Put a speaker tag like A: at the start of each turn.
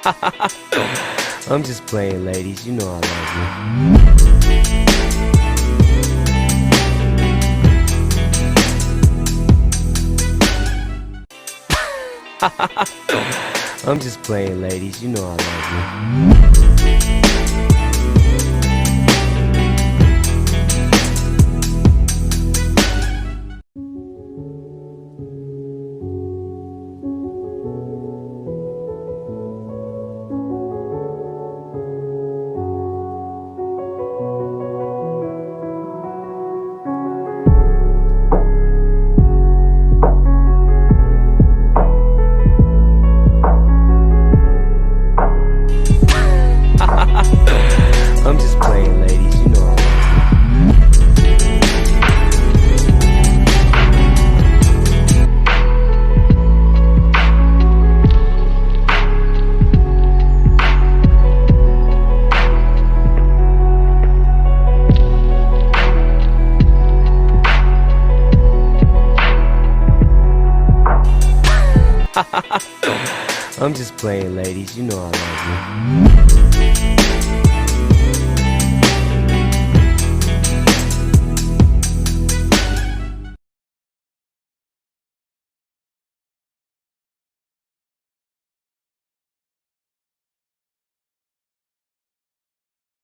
A: I'm just playing, ladies. You know I love you. I'm just playing, ladies. You know I love you. I'm just playing, ladies. You know I love you. I'm just playing, ladies. You know I love you.